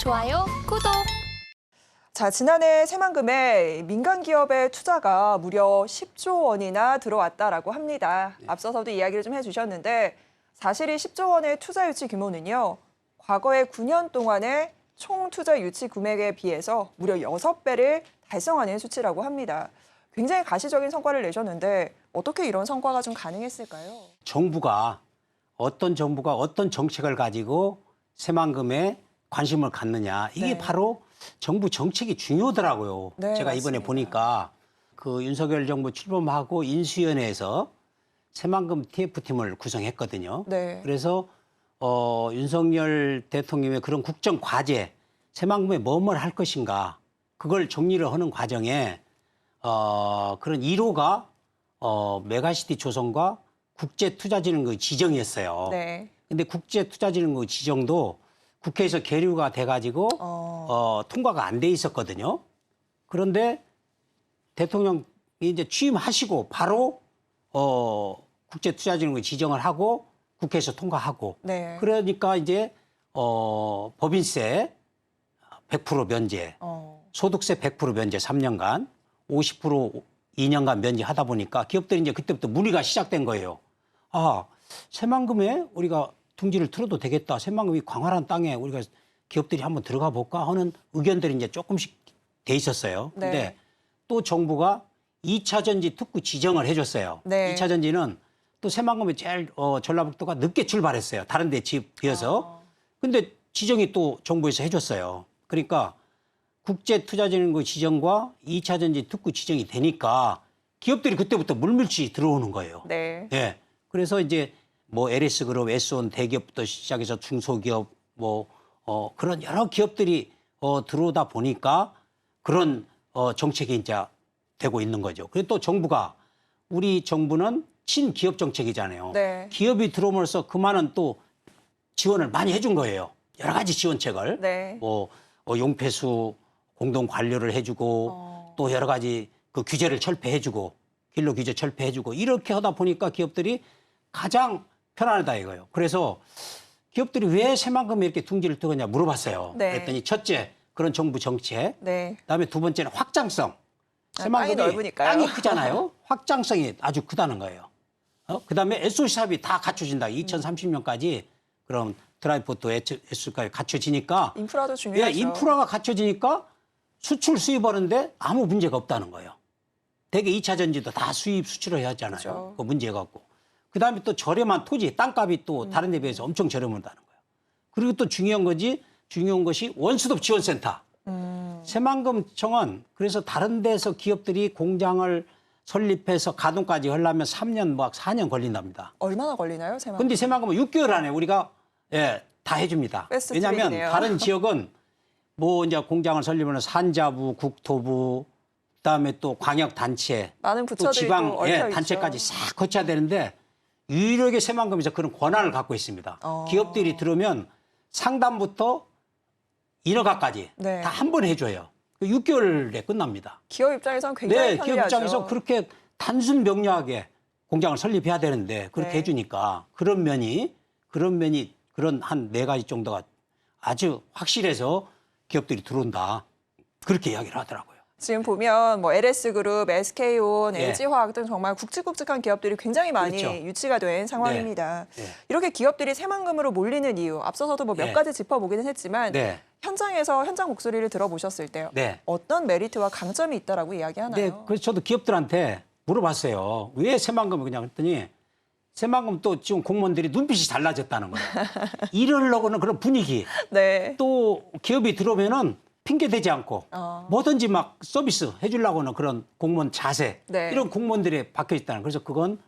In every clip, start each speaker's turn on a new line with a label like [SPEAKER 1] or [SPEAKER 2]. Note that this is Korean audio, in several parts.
[SPEAKER 1] 좋아요, 구독.
[SPEAKER 2] 자, 지난해 새만금에 민간 기업의 투자가 무려 10조 원이나 들어왔다라고 합니다. 앞서서도 이야기를 좀 해주셨는데 사실 이 10조 원의 투자 유치 규모는요. 과거의 9년 동안의 총 투자 유치 금액에 비해서 무려 6배를 달성하는 수치라고 합니다. 굉장히 가시적인 성과를 내셨는데 어떻게 이런 성과가 좀 가능했을까요?
[SPEAKER 3] 정부가 어떤 정책을 가지고 새만금에 관심을 갖느냐. 이게
[SPEAKER 2] 네.
[SPEAKER 3] 바로 정부 정책이 중요하더라고요.
[SPEAKER 2] 네,
[SPEAKER 3] 제가 이번에
[SPEAKER 2] 맞습니다.
[SPEAKER 3] 보니까 그 윤석열 정부 출범하고 인수위원회에서 새만금 TF팀을 구성했거든요.
[SPEAKER 2] 네.
[SPEAKER 3] 그래서 윤석열 대통령의 그런 국정 과제, 새만금에 뭐뭘 할 것인가, 그걸 정리를 하는 과정에 그런 1호가 메가시티 조성과 국제투자진흥국 지정이었어요.
[SPEAKER 2] 네.
[SPEAKER 3] 근데 국제투자진흥국 지정도 국회에서 계류가 돼가지고 통과가 안 돼 있었거든요. 그런데 대통령이 이제 취임하시고 바로 국제투자진흥국 지정을 하고 국회에서 통과하고
[SPEAKER 2] 네.
[SPEAKER 3] 그러니까 이제 법인세 100% 면제, 소득세 100% 면제 3년간, 50% 2년간 면제하다 보니까 기업들이 이제 그때부터 문의가 시작된 거예요. 아, 새만금에 우리가 둥지를 틀어도 되겠다. 새만금이 광활한 땅에 우리가 기업들이 한번 들어가 볼까 하는 의견들이 이제 조금씩 돼 있었어요. 근데
[SPEAKER 2] 네.
[SPEAKER 3] 또 정부가 2차 전지 특구 지정을 해줬어요.
[SPEAKER 2] 네.
[SPEAKER 3] 2차 전지는 또 새만금이 제일 전라북도가 늦게 출발했어요. 다른 데 비해서. 근데 지정이 또 정부에서 해줬어요. 그러니까 국제투자진흥국 지정과 2차 전지 특구 지정이 되니까 기업들이 그때부터 물밀치 들어오는 거예요.
[SPEAKER 2] 네.
[SPEAKER 3] 예. 그래서 이제 뭐 LS그룹, S온 대기업부터 시작해서 중소기업 그런 여러 기업들이 들어오다 보니까 그런 정책이 이제 되고 있는 거죠. 그리고 또 정부가, 우리 정부는 친기업 정책이잖아요.
[SPEAKER 2] 네.
[SPEAKER 3] 기업이 들어옴으로써 그 많은 또 지원을 많이 해준 거예요. 여러 가지 지원책을.
[SPEAKER 2] 네.
[SPEAKER 3] 용폐수 공동 관료를 해주고 또 여러 가지 그 규제를 철폐해주고 근로 규제 철폐해주고 이렇게 하다 보니까 기업들이 가장 편안하다 이거예요. 그래서 기업들이 왜 새만금에 이렇게 둥지를 뜨느냐 물어봤어요.
[SPEAKER 2] 네.
[SPEAKER 3] 그랬더니 첫째, 그런 정부 정책.
[SPEAKER 2] 네.
[SPEAKER 3] 그다음에 두 번째는 확장성.
[SPEAKER 2] 땅이 넓으니까요.
[SPEAKER 3] 땅이 크잖아요. 확장성이 아주 크다는 거예요. 그다음에 SOC삽이 다 갖춰진다. 2030년까지 그럼 드라이포트 SOC까지 갖춰지니까
[SPEAKER 2] 인프라도 중요하죠.
[SPEAKER 3] 인프라가 갖춰지니까 수출 수입하는데 아무 문제가 없다는 거예요. 대개 2차 전지도 다 수입 수출을 해야 하잖아요.
[SPEAKER 2] 그렇죠.
[SPEAKER 3] 그 문제가 없고. 그다음에 또 저렴한 토지, 땅값이 또 다른 데 비해서 엄청 저렴하다는 거예요. 그리고 또 중요한 것이 원스톱 지원센터. 새만금청은 그래서 다른 데서 기업들이 공장을 설립해서 가동까지 하려면 3년, 4년 걸린답니다.
[SPEAKER 2] 얼마나 걸리나요, 새만금?
[SPEAKER 3] 근데 새만금은 6개월 안에 우리가 다 해줍니다.
[SPEAKER 2] 패스트
[SPEAKER 3] 왜냐하면
[SPEAKER 2] 트랙이네요.
[SPEAKER 3] 다른 지역은 이제 공장을 설립하면 산자부, 국토부, 그다음에 또 광역단체,
[SPEAKER 2] 많은
[SPEAKER 3] 또
[SPEAKER 2] 부처들이
[SPEAKER 3] 지방
[SPEAKER 2] 또 얽혀
[SPEAKER 3] 단체까지
[SPEAKER 2] 있죠.
[SPEAKER 3] 싹 거쳐야 되는데 유일하게 새만금에서 그런 권한을 갖고 있습니다. 기업들이 들어오면 상담부터 인허가까지
[SPEAKER 2] 네.
[SPEAKER 3] 다 한 번 해줘요. 6개월에 끝납니다.
[SPEAKER 2] 기업 입장에서는 굉장히
[SPEAKER 3] 네,
[SPEAKER 2] 편리하죠.
[SPEAKER 3] 기업 입장에서 그렇게 단순 명료하게 공장을 설립해야 되는데 그렇게
[SPEAKER 2] 네.
[SPEAKER 3] 해주니까 그런 면이 그런 한 4가지 정도가 아주 확실해서 기업들이 들어온다. 그렇게 이야기를 하더라고요.
[SPEAKER 2] 지금 보면 뭐 LS그룹, SK온,
[SPEAKER 3] 예.
[SPEAKER 2] LG화학 등 정말 굵직굵직한 기업들이 굉장히 많이
[SPEAKER 3] 그렇죠.
[SPEAKER 2] 유치가 된 상황입니다.
[SPEAKER 3] 네.
[SPEAKER 2] 이렇게 기업들이 새만금으로 몰리는 이유, 앞서서도 뭐 몇
[SPEAKER 3] 네.
[SPEAKER 2] 가지 짚어보기는 했지만
[SPEAKER 3] 네.
[SPEAKER 2] 현장 목소리를 들어보셨을 때
[SPEAKER 3] 네.
[SPEAKER 2] 어떤 메리트와 강점이 있다라고 이야기하나요?
[SPEAKER 3] 네, 그래서 저도 기업들한테 물어봤어요. 왜 새만금을 그냥 했더니 새만금 또 지금 공무원들이 눈빛이 달라졌다는 거예요. 이러려고는 그런 분위기.
[SPEAKER 2] 네.
[SPEAKER 3] 또 기업이 들어오면은 핑계 대지 않고 뭐든지 막 서비스 해주려고 하는 그런 공무원 자세.
[SPEAKER 2] 네.
[SPEAKER 3] 이런 공무원들이 박혀 있다는. 그래서 그건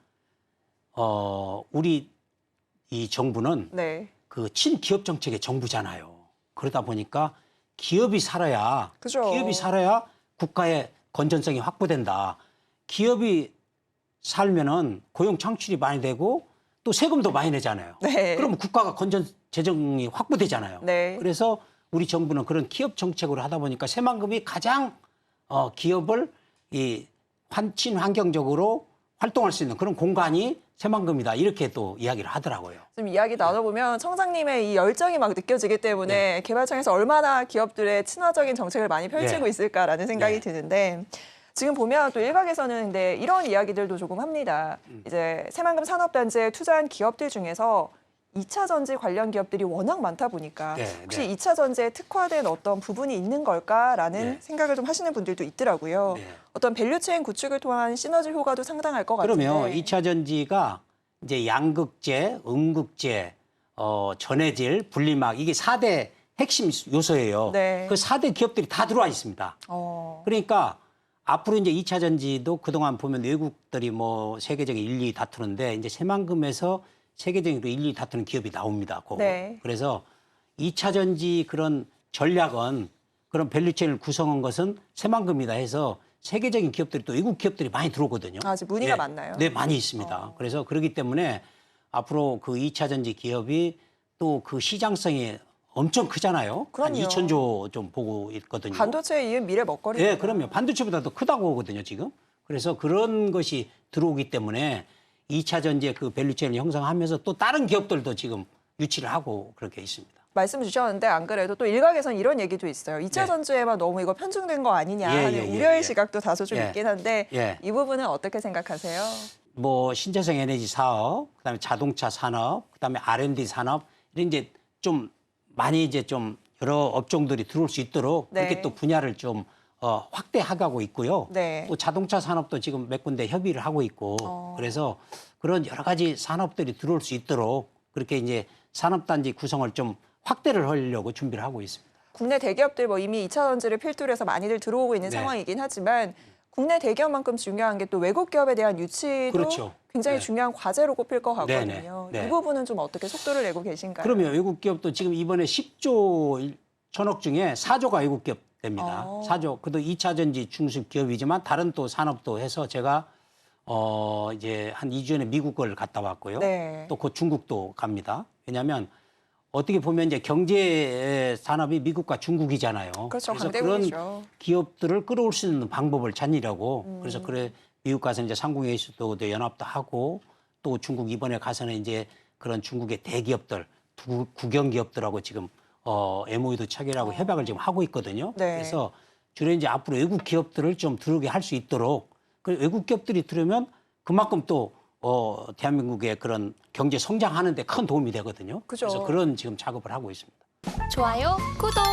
[SPEAKER 3] 우리 이 정부는
[SPEAKER 2] 네.
[SPEAKER 3] 그 친기업 정책의 정부잖아요. 그러다 보니까 기업이 살아야
[SPEAKER 2] 그죠.
[SPEAKER 3] 국가의 건전성이 확보된다. 기업이 살면은 고용 창출이 많이 되고 또 세금도 많이 내잖아요.
[SPEAKER 2] 네.
[SPEAKER 3] 그럼 국가가 건전 재정이 확보되잖아요.
[SPEAKER 2] 네.
[SPEAKER 3] 그래서 우리 정부는 그런 기업 정책으로 하다 보니까 새만금이 가장 기업을 친환경적으로 활동할 수 있는 그런 공간이 새만금이다 이렇게 또 이야기를 하더라고요.
[SPEAKER 2] 지금 이야기 나눠보면 청장님의 이 열정이 막 느껴지기 때문에 개발청에서 얼마나 기업들의 친화적인 정책을 많이 펼치고
[SPEAKER 3] 네.
[SPEAKER 2] 있을까라는 생각이
[SPEAKER 3] 네.
[SPEAKER 2] 드는데 지금 보면 또 일각에서는 근데 이런 이야기들도 조금 합니다. 이제 새만금 산업단지에 투자한 기업들 중에서 2차 전지 관련 기업들이 워낙 많다 보니까
[SPEAKER 3] 네,
[SPEAKER 2] 혹시
[SPEAKER 3] 네.
[SPEAKER 2] 2차 전지에 특화된 어떤 부분이 있는 걸까라는
[SPEAKER 3] 네.
[SPEAKER 2] 생각을 좀 하시는 분들도 있더라고요.
[SPEAKER 3] 네.
[SPEAKER 2] 어떤 밸류체인 구축을 통한 시너지 효과도 상당할 것 같은데.
[SPEAKER 3] 그러면 2차 전지가 이제 양극재, 음극재, 전해질, 분리막 이게 4대 핵심 요소예요.
[SPEAKER 2] 네.
[SPEAKER 3] 그 4대 기업들이 다 들어와 있습니다. 그러니까 앞으로 이제 2차 전지도 그동안 보면 외국들이 뭐 세계적인 1, 2 다투는데 이제 새만금에서 세계적으로 1, 2 다투는 기업이 나옵니다.
[SPEAKER 2] 네.
[SPEAKER 3] 그래서 2차 전지 그런 전략은 그런 밸류체인을 구성한 것은 새만금이다 해서 세계적인 기업들이 또 외국 기업들이 많이 들어오거든요.
[SPEAKER 2] 아직 문의가
[SPEAKER 3] 네.
[SPEAKER 2] 많나요?
[SPEAKER 3] 네, 많이 있습니다. 그래서 그렇기 때문에 앞으로 그 2차 전지 기업이 또 그 시장성이 엄청 크잖아요.
[SPEAKER 2] 그럼요.
[SPEAKER 3] 한 2,000조 좀 보고 있거든요.
[SPEAKER 2] 반도체에 이은 미래 먹거리입니다.
[SPEAKER 3] 네, 그럼요. 반도체보다 더 크다고 보거든요, 지금. 그래서 그런 것이 들어오기 때문에 2차 전지의 그 밸류체인을 형성하면서 또 다른 기업들도 지금 유치를 하고 그렇게 있습니다.
[SPEAKER 2] 말씀 주셨는데 안 그래도 또 일각에서는 이런 얘기도 있어요. 2차
[SPEAKER 3] 네.
[SPEAKER 2] 전지에만 너무 이거 편중된 거 아니냐
[SPEAKER 3] 예,
[SPEAKER 2] 하는
[SPEAKER 3] 예, 예,
[SPEAKER 2] 우려의
[SPEAKER 3] 예.
[SPEAKER 2] 시각도 다소 좀
[SPEAKER 3] 예.
[SPEAKER 2] 있긴 한데
[SPEAKER 3] 예.
[SPEAKER 2] 이 부분은 어떻게 생각하세요?
[SPEAKER 3] 뭐 신재생 에너지 사업, 그다음에 자동차 산업, 그다음에 R&D 산업 이런 이제 좀 많이 이제 좀 여러 업종들이 들어올 수 있도록
[SPEAKER 2] 네.
[SPEAKER 3] 그렇게 또 분야를 좀 확대하고 있고요.
[SPEAKER 2] 네.
[SPEAKER 3] 또 자동차 산업도 지금 몇 군데 협의를 하고 있고 그래서 그런 여러 가지 산업들이 들어올 수 있도록 그렇게 이제 산업단지 구성을 좀 확대를 하려고 준비를 하고 있습니다.
[SPEAKER 2] 국내 대기업들 뭐 이미 2차 전지를 필두로 해서 많이들 들어오고 있는
[SPEAKER 3] 네.
[SPEAKER 2] 상황이긴 하지만 국내 대기업만큼 중요한 게 또 외국 기업에 대한 유치도
[SPEAKER 3] 그렇죠.
[SPEAKER 2] 굉장히
[SPEAKER 3] 네.
[SPEAKER 2] 중요한 과제로 꼽힐 것
[SPEAKER 3] 네,
[SPEAKER 2] 같거든요.
[SPEAKER 3] 네.
[SPEAKER 2] 이 부분은 좀 어떻게 속도를 내고 계신가요?
[SPEAKER 3] 그러면 외국 기업도 지금 이번에 10조 천억 중에 4조가 외국 기업 됩니다. 4조. 그래도 2차 전지 중심 기업이지만 다른 또 산업도 해서 제가 이제 한 2주 전에 미국을 갔다 왔고요.
[SPEAKER 2] 네.
[SPEAKER 3] 또 곧 중국도 갑니다. 왜냐하면 어떻게 보면 이제 경제 산업이 미국과 중국이잖아요.
[SPEAKER 2] 그렇죠.
[SPEAKER 3] 그래서 그런
[SPEAKER 2] 강대국이죠.
[SPEAKER 3] 기업들을 끌어올 수 있는 방법을 찾으려고 그래서 그래 미국 가서 이제 상공회의소도 연합도 하고 또 중국 이번에 가서는 이제 그런 중국의 대기업들 국영 기업들하고 지금 MOU도 체결하고 협약을 지금 하고 있거든요.
[SPEAKER 2] 네.
[SPEAKER 3] 그래서 주로 이제 앞으로 외국 기업들을 좀 들어오게 할 수 있도록 그 외국 기업들이 들으면 그만큼 또 대한민국의 그런 경제 성장하는 데 큰 도움이 되거든요.
[SPEAKER 2] 그죠.
[SPEAKER 3] 그래서 그런 지금 작업을 하고 있습니다.
[SPEAKER 1] 좋아요, 구독.